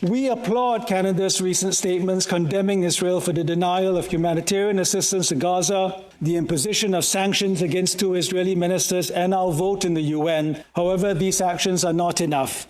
We applaud Canada's recent statements condemning Israel for the denial of humanitarian assistance to Gaza, the imposition of sanctions against 2 Israeli ministers, and our vote in the UN. However, these actions are not enough.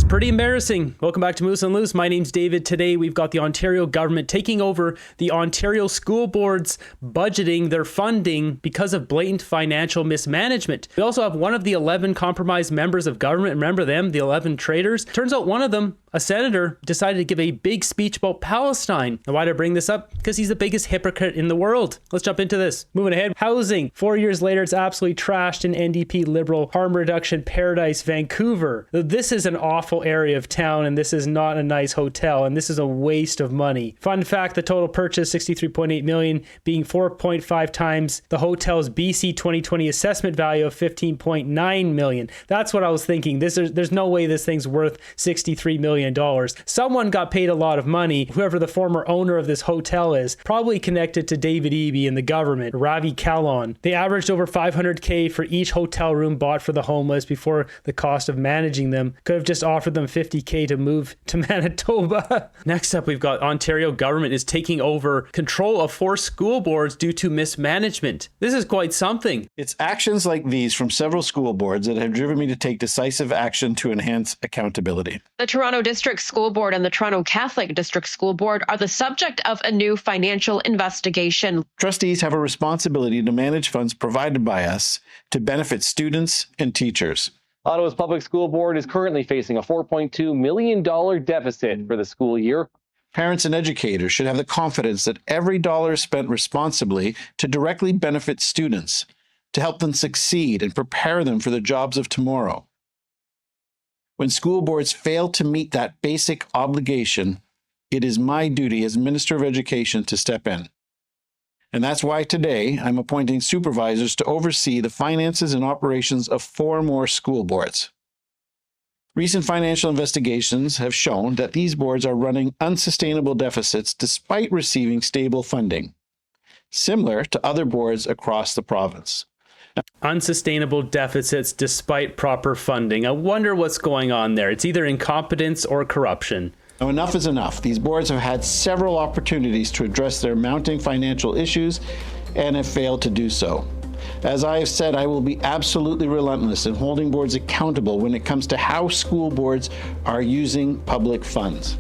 Pretty embarrassing. Welcome back to Moose and Loose. My name's David. Today we've got the Ontario government taking over the Ontario school boards budgeting their funding because of blatant financial mismanagement. We also have one of the 11 compromised members of government. Remember them, the 11 traitors? Turns out one of them, a senator, decided to give a big speech about Palestine. Now, why did I bring this up? Because he's the biggest hypocrite in the world. Let's jump into this. Moving ahead. Housing. 4 years later, it's absolutely trashed in NDP Liberal harm reduction paradise, Vancouver. This is an awful area of town, and this is not a nice hotel, and this is a waste of money. Fun fact, the total purchase, $63.8 million, being 4.5 times the hotel's BC 2020 assessment value of $15.9 million. That's what I was thinking. There's no way this thing's worth $63 million. Someone got paid a lot of money, whoever the former owner of this hotel is, probably connected to David Eby and the government, Ravi Kahlon. They averaged over $500K for each hotel room bought for the homeless before the cost of managing them. Could have just offered them $50K to move to Manitoba. Next up, we've got Ontario government is taking over control of 4 school boards due to mismanagement. This is quite something. It's actions like these from several school boards that have driven me to take decisive action to enhance accountability. The Toronto District School Board and the Toronto Catholic District School Board are the subject of a new financial investigation. Trustees have a responsibility to manage funds provided by us to benefit students and teachers. Ottawa's Public School Board is currently facing a $4.2 million deficit for the school year. Parents and educators should have the confidence that every dollar is spent responsibly to directly benefit students, to help them succeed and prepare them for the jobs of tomorrow. When school boards fail to meet that basic obligation, it is my duty as Minister of Education to step in. And that's why today I'm appointing supervisors to oversee the finances and operations of 4 more school boards. Recent financial investigations have shown that these boards are running unsustainable deficits despite receiving stable funding, similar to other boards across the province. Unsustainable deficits despite proper funding. I wonder what's going on there. It's either incompetence or corruption. Now, enough is enough. These boards have had several opportunities to address their mounting financial issues and have failed to do so. As I have said, I will be absolutely relentless in holding boards accountable when it comes to how school boards are using public funds.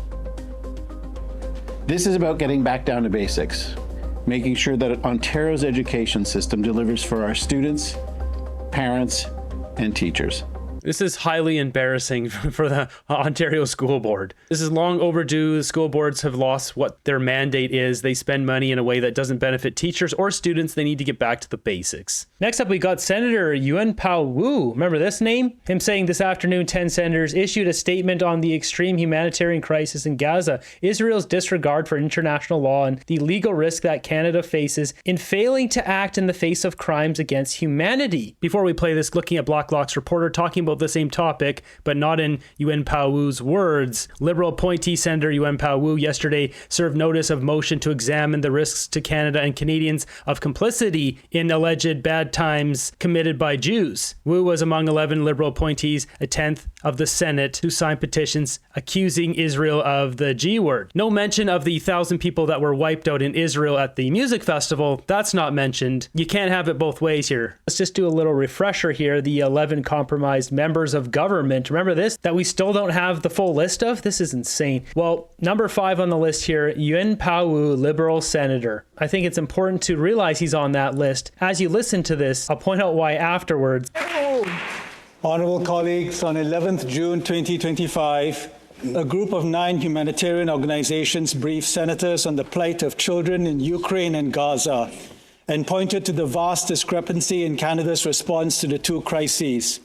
This is about getting back down to basics, making sure that Ontario's education system delivers for our students, parents, and teachers. This is highly embarrassing for the Ontario School Board. This is long overdue. The school boards have lost what their mandate is. They spend money in a way that doesn't benefit teachers or students. They need to get back to the basics. Next up, we got Senator Yuen Pau Woo. Remember this name? Him saying this afternoon 10 senators issued a statement on the extreme humanitarian crisis in Gaza, Israel's disregard for international law, and the legal risk that Canada faces in failing to act in the face of crimes against humanity. Before we play this, looking at Blacklock's reporter talking about the same topic, but not in Yuen Pau Woo's words. Liberal appointee Senator Yuen Pau Woo yesterday served notice of motion to examine the risks to Canada and Canadians of complicity in alleged bad times committed by Jews. Woo was among 11 Liberal appointees, a 10th of the Senate, who signed petitions accusing Israel of the G word. No mention of the 1,000 people that were wiped out in Israel at the music festival. That's not mentioned. You can't have it both ways here. Let's just do a little refresher here. The 11 compromised members of government. Remember this? That we still don't have the full list of? This is insane. Well, number 5 on the list here, Yuen Pau Woo, Liberal Senator. I think it's important to realize he's on that list. As you listen to this, I'll point out why afterwards. Honourable colleagues, on 11th June 2025, a group of 9 humanitarian organizations briefed senators on the plight of children in Ukraine and Gaza and pointed to the vast discrepancy in Canada's response to the 2 crises.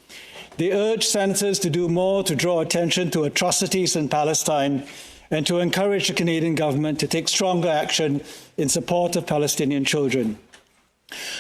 They urged senators to do more to draw attention to atrocities in Palestine and to encourage the Canadian government to take stronger action in support of Palestinian children.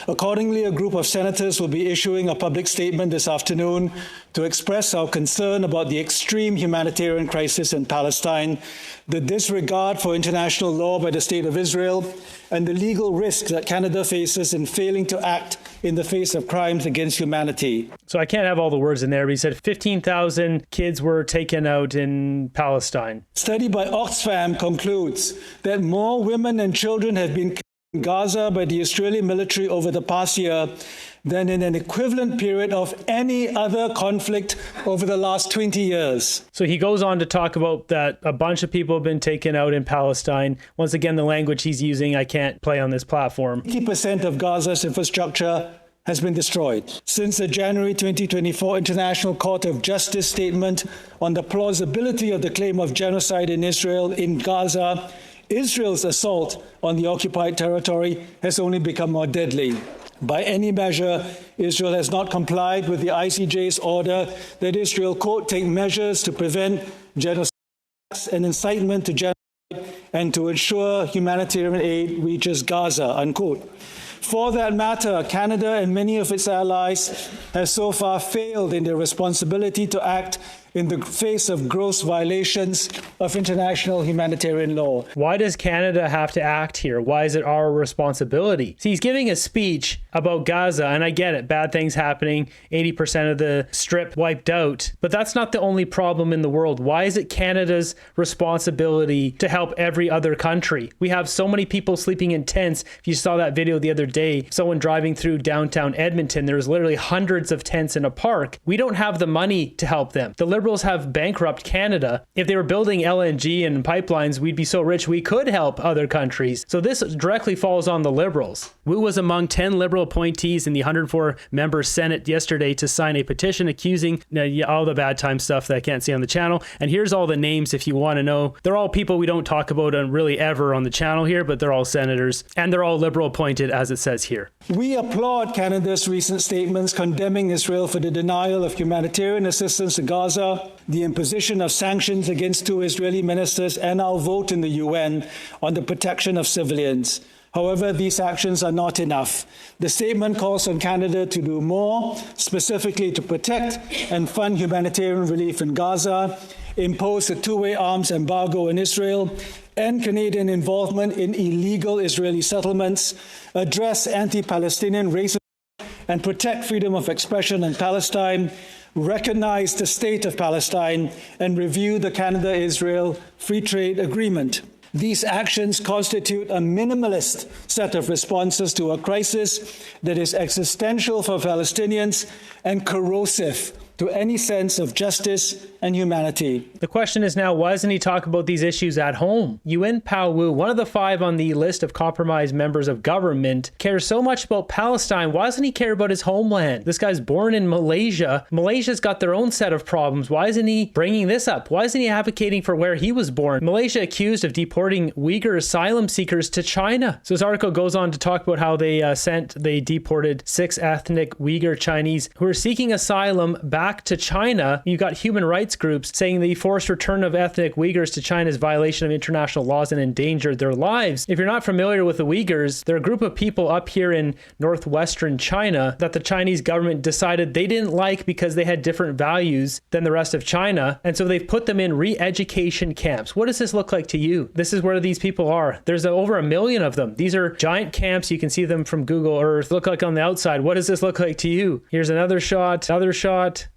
Accordingly, a group of senators will be issuing a public statement this afternoon to express our concern about the extreme humanitarian crisis in Palestine, the disregard for international law by the State of Israel, and the legal risk that Canada faces in failing to act in the face of crimes against humanity. So I can't have all the words in there, but he said 15,000 kids were taken out in Palestine. A study by Oxfam concludes that more women and children have been killed in Gaza by the Australian military over the past year than in an equivalent period of any other conflict over the last 20 years. So he goes on to talk about that a bunch of people have been taken out in Palestine. Once again, the language he's using, I can't play on this platform. 80% of Gaza's infrastructure has been destroyed. Since the January 2024 International Court of Justice statement on the plausibility of the claim of genocide in Israel in Gaza, Israel's assault on the occupied territory has only become more deadly. By any measure, Israel has not complied with the ICJ's order that Israel, quote, take measures to prevent genocide and incitement to genocide and to ensure humanitarian aid reaches Gaza, unquote. For that matter, Canada and many of its allies have so far failed in their responsibility to act in the face of gross violations of international humanitarian law. Why does Canada have to act here? Why is it our responsibility? See, he's giving a speech about Gaza, and I get it, bad things happening, 80% of the strip wiped out, but that's not the only problem in the world. Why is it Canada's responsibility to help every other country? We have so many people sleeping in tents. If you saw that video the other day, someone driving through downtown Edmonton, there was literally hundreds of tents in a park. We don't have the money to help them. The Liberals have bankrupted Canada. If they were building LNG and pipelines, we'd be so rich we could help other countries. So this directly falls on the Liberals. Woo was among 10 Liberal appointees in the 104-member Senate yesterday to sign a petition accusing all the bad time stuff that I can't see on the channel. And here's all the names if you want to know. They're all people we don't talk about really ever on the channel here, but they're all senators. And they're all Liberal appointed, as it says here. We applaud Canada's recent statements condemning Israel for the denial of humanitarian assistance to Gaza, the imposition of sanctions against 2 Israeli ministers, and our vote in the UN on the protection of civilians. However, these actions are not enough. The statement calls on Canada to do more, specifically to protect and fund humanitarian relief in Gaza, impose a two-way arms embargo in Israel, end Canadian involvement in illegal Israeli settlements, address anti-Palestinian racism, and protect freedom of expression in Palestine, recognize the state of Palestine, and review the Canada-Israel Free Trade Agreement. These actions constitute a minimalist set of responses to a crisis that is existential for Palestinians and corrosive to any sense of justice and humanity. The question is now, why doesn't he talk about these issues at home? Yuen Pau Woo, one of the 5 on the list of compromised members of government, cares so much about Palestine. Why doesn't he care about his homeland? This guy's born in Malaysia. Malaysia's got their own set of problems. Why isn't he bringing this up? Why isn't he advocating for where he was born? Malaysia accused of deporting Uyghur asylum seekers to China. So this article goes on to talk about how they deported 6 ethnic Uyghur Chinese who are seeking asylum back to China. You've got human rights groups saying the forced return of ethnic Uyghurs to China is violation of international laws and endangered their lives. If you're not familiar with the Uyghurs, they're a group of people up here in northwestern China that the Chinese government decided they didn't like because they had different values than the rest of China. And so they've put them in re-education camps. What does this look like to you? This is where these people are. There's over 1 million of them. These are giant camps. You can see them from Google Earth. Look like on the outside. What does this look like to you? Here's another shot,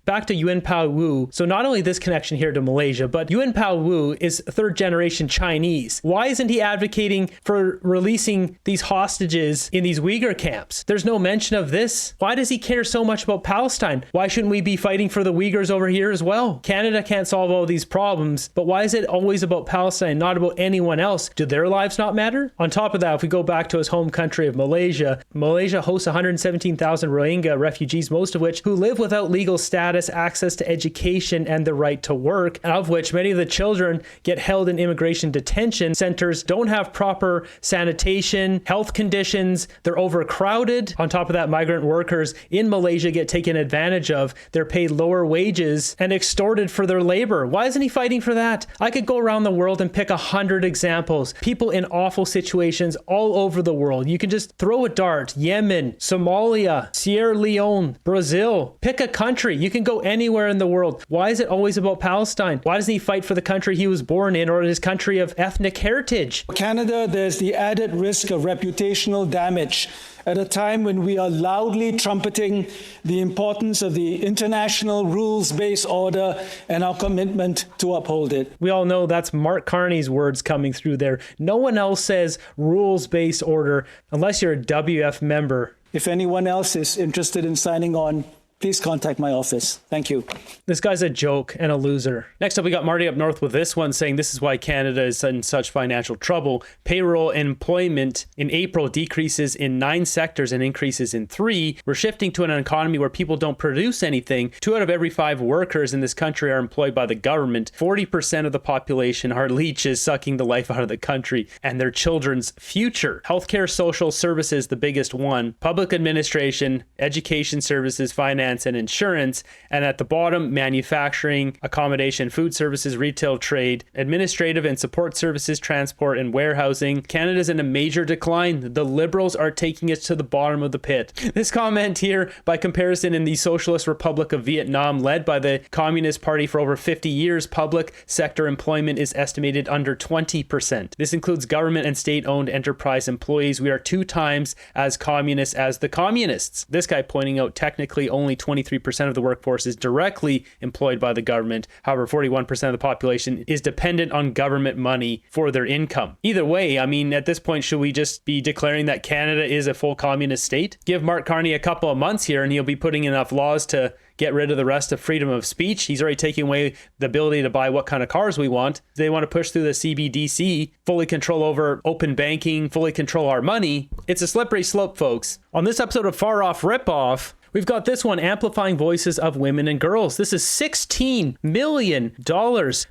Back to Yuen Pau Woo. So not only this connection here to Malaysia, but Yuen Pau Woo is 3rd generation Chinese. Why isn't he advocating for releasing these hostages in these Uyghur camps? There's no mention of this. Why does he care so much about Palestine? Why shouldn't we be fighting for the Uyghurs over here as well? Canada can't solve all these problems, but why is it always about Palestine, not about anyone else? Do their lives not matter? On top of that, if we go back to his home country of Malaysia, Malaysia hosts 117,000 Rohingya refugees, most of which who live without legal status status, access to education, and the right to work, of which many of the children get held in immigration detention centers, don't have proper sanitation, health conditions, they're overcrowded. On top of that, migrant workers in Malaysia get taken advantage of. They're paid lower wages and extorted for their labor. Why isn't he fighting for that? I could go around the world and pick 100 examples. People in awful situations all over the world. You can just throw a dart. Yemen, Somalia, Sierra Leone, Brazil. Pick a country. You can go anywhere in the world. Why is it always about Palestine? Why doesn't he fight for the country he was born in or his country of ethnic heritage? Canada, there's the added risk of reputational damage at a time when we are loudly trumpeting the importance of the international rules-based order and our commitment to uphold it. We all know that's Mark Carney's words coming through there. No one else says rules-based order unless you're a WF member. If anyone else is interested in signing on, please contact my office. Thank you. This guy's a joke and a loser. Next up, we got Marty up north with this one saying this is why Canada is in such financial trouble. Payroll employment in April decreases in 9 sectors and increases in 3. We're shifting to an economy where people don't produce anything. 2 out of every 5 workers in this country are employed by the government. 40% of the population are leeches sucking the life out of the country and their children's future. Healthcare, social services, the biggest one. Public administration, education services, finance, and insurance, and at the bottom, manufacturing, accommodation, food services, retail, trade, administrative and support services, transport, and warehousing. Canada's in a major decline. The Liberals are taking us to the bottom of the pit. This comment here, by comparison, in the Socialist Republic of Vietnam, led by the Communist Party for over 50 years, public sector employment is estimated under 20%. This includes government and state-owned enterprise employees. We are 2 times as communist as the communists. This guy pointing out technically only 23% of the workforce is directly employed by the government. However, 41% of the population is dependent on government money for their income. Either way, I mean, at this point, should we just be declaring that Canada is a full communist state? Give Mark Carney a couple of months here and he'll be putting enough laws to get rid of the rest of freedom of speech. He's already taking away the ability to buy what kind of cars we want. They want to push through the CBDC, fully control over open banking, fully control our money. It's a slippery slope, folks. On this episode of Faroff Ripoff, we've got this one, amplifying voices of women and girls. This is $16 million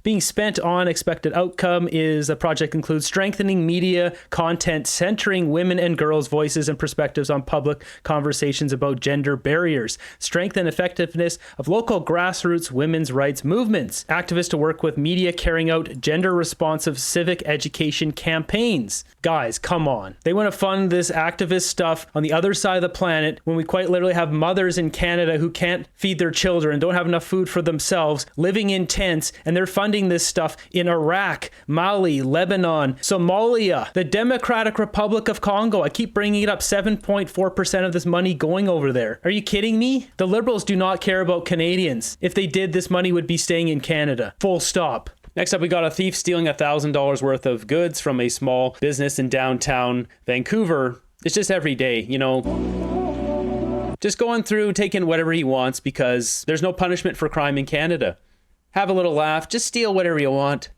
being spent on. Expected outcome is the project includes strengthening media content, centering women and girls' voices and perspectives on public conversations about gender barriers, strength and effectiveness of local grassroots women's rights movements, activists to work with media carrying out gender-responsive civic education campaigns. Guys, come on. They want to fund this activist stuff on the other side of the planet when we quite literally have mothers in Canada who can't feed their children, don't have enough food for themselves, living in tents, and they're funding this stuff in Iraq, Mali, Lebanon, Somalia, the Democratic Republic of Congo. I keep bringing it up, 7.4% of this money going over there. Are you kidding me? The Liberals do not care about Canadians. If they did, this money would be staying in Canada. Full stop. Next up, we got a thief stealing $1,000 worth of goods from a small business in downtown Vancouver. It's just every day, you know, just going through, taking whatever he wants because there's no punishment for crime in Canada. Have a little laugh, just steal whatever you want.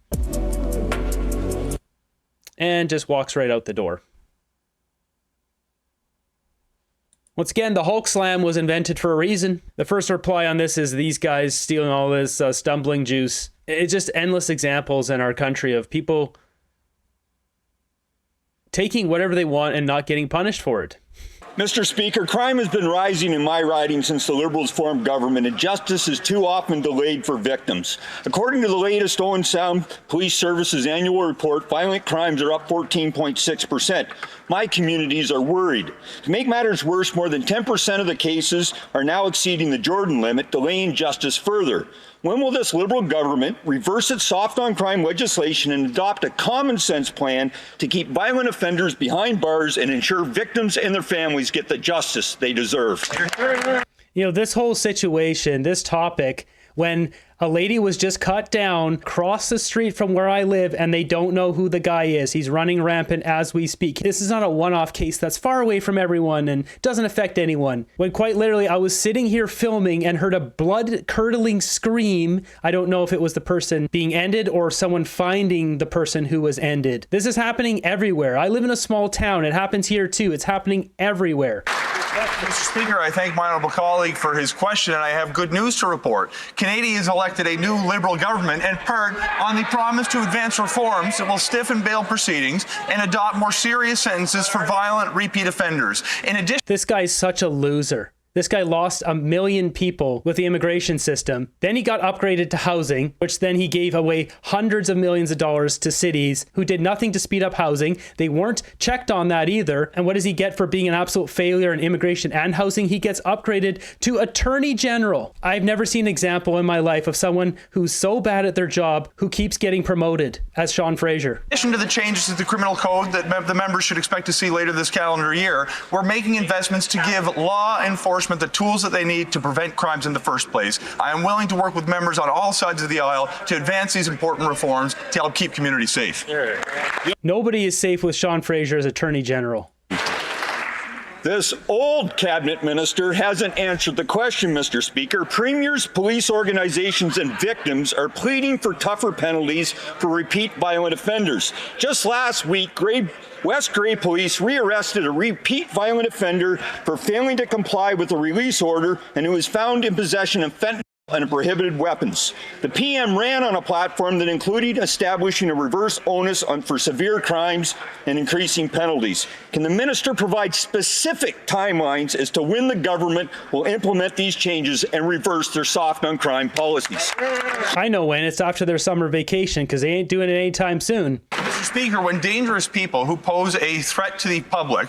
And just walks right out the door. Once again, the Hulk Slam was invented for a reason. The first reply on this is these guys stealing all this stumbling juice. It's just endless examples in our country of people taking whatever they want and not getting punished for it. Mr. Speaker, crime has been rising in my riding since the Liberals formed government, and justice is too often delayed for victims. According to the latest Owen Sound Police Services annual report, violent crimes are up 14.6%. My communities are worried. To make matters worse, more than 10% of the cases are now exceeding the Jordan limit, delaying justice further. When will this Liberal government reverse its soft on crime legislation and adopt a common sense plan to keep violent offenders behind bars and ensure victims and their families get the justice they deserve? You know, this whole situation, this topic, when a lady was just cut down across the street from where I live and they don't know who the guy is. He's running rampant as we speak. This is not a one-off case that's far away from everyone and doesn't affect anyone. When quite literally I was sitting here filming and heard a blood-curdling scream. I don't know if it was the person being ended or someone finding the person who was ended. This is happening everywhere. I live in a small town. It happens here too. It's happening everywhere. Mr. Speaker, I thank my honourable colleague for his question, and I have good news to report. Canadians elected a new Liberal government in part on the promise to advance reforms that will stiffen bail proceedings and adopt more serious sentences for violent repeat offenders. In addition, This guy's such a loser. This guy lost 1 million people with the immigration system. Then he got upgraded to housing, which then he gave away hundreds of millions of dollars to cities who did nothing to speed up housing. They weren't checked on that either. And what does he get for being an absolute failure in immigration and housing? He gets upgraded to Attorney General. I've never seen an example in my life of someone who's so bad at their job who keeps getting promoted as Sean Fraser. in addition to the changes to the criminal code that the members should expect to see later this calendar year, we're making investments to give law enforcement the tools that they need to prevent crimes in the first place. I am willing to work with members on all sides of the aisle to advance these important reforms to help keep communities safe. Nobody is safe with Sean Fraser as Attorney General. This old cabinet minister hasn't answered the question, Mr. Speaker. Premiers, police organizations, and victims are pleading for tougher penalties for repeat violent offenders. Just last week, West Grey Police rearrested a repeat violent offender for failing to comply with a release order and who was found in possession of fentanyl and prohibited weapons. The PM ran on a platform that included establishing a reverse onus for severe crimes and increasing penalties. Can the minister provide specific timelines as to when the government will implement these changes and reverse their soft on crime policies? I know when. It's after their summer vacation because they ain't doing it anytime soon. Mr. Speaker, when dangerous people who pose a threat to the public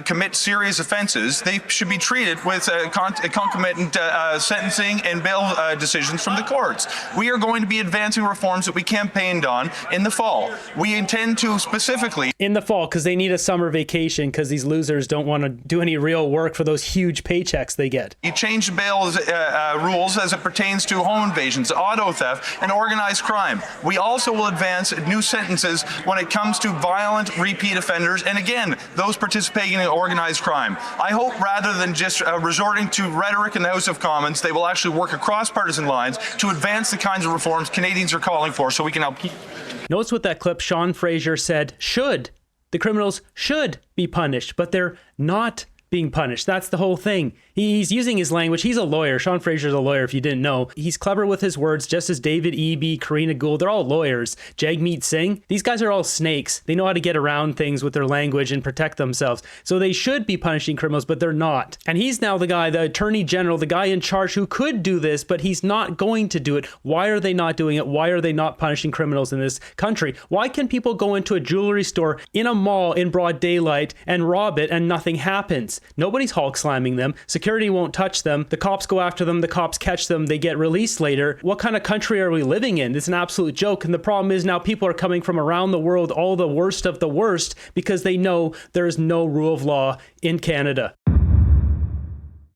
commit serious offences, they should be treated with concomitant sentencing and bail decisions from the courts. We are going to be advancing reforms that we campaigned on in the fall. We intend to specifically... In the fall, because they need a summer vacation because these losers don't want to do any real work for those huge paychecks they get. You change bail rules as it pertains to home invasions, auto theft, and organized crime. We also will advance new sentences when it comes to violent repeat offenders, and again, those participating in organized crime. I hope rather than just resorting to rhetoric in the House of Commons, they will actually work across partisan lines to advance the kinds of reforms Canadians are calling for so we can help keep... Notice what that clip Sean Fraser said should. The criminals should be punished, but they're not being punished. That's the whole thing. He's using his language. He's a lawyer. Sean Fraser's a lawyer, if you didn't know. He's clever with his words, just as David Eby, Karina Gould, they're all lawyers. Jagmeet Singh, these guys are all snakes. They know how to get around things with their language and protect themselves. So they should be punishing criminals, but they're not. And he's now the guy, the Attorney General, the guy in charge who could do this, but he's not going to do it. Why are they not doing it? Why are they not punishing criminals in this country? Why can people go into a jewelry store in a mall in broad daylight and rob it and nothing happens? Nobody's Hulk slamming them. Security won't touch them. The cops go after them. The cops catch them. They get released later. What kind of country are we living in? It's an absolute joke. And the problem is now people are coming from around the world, all the worst of the worst, because they know there is no rule of law in Canada.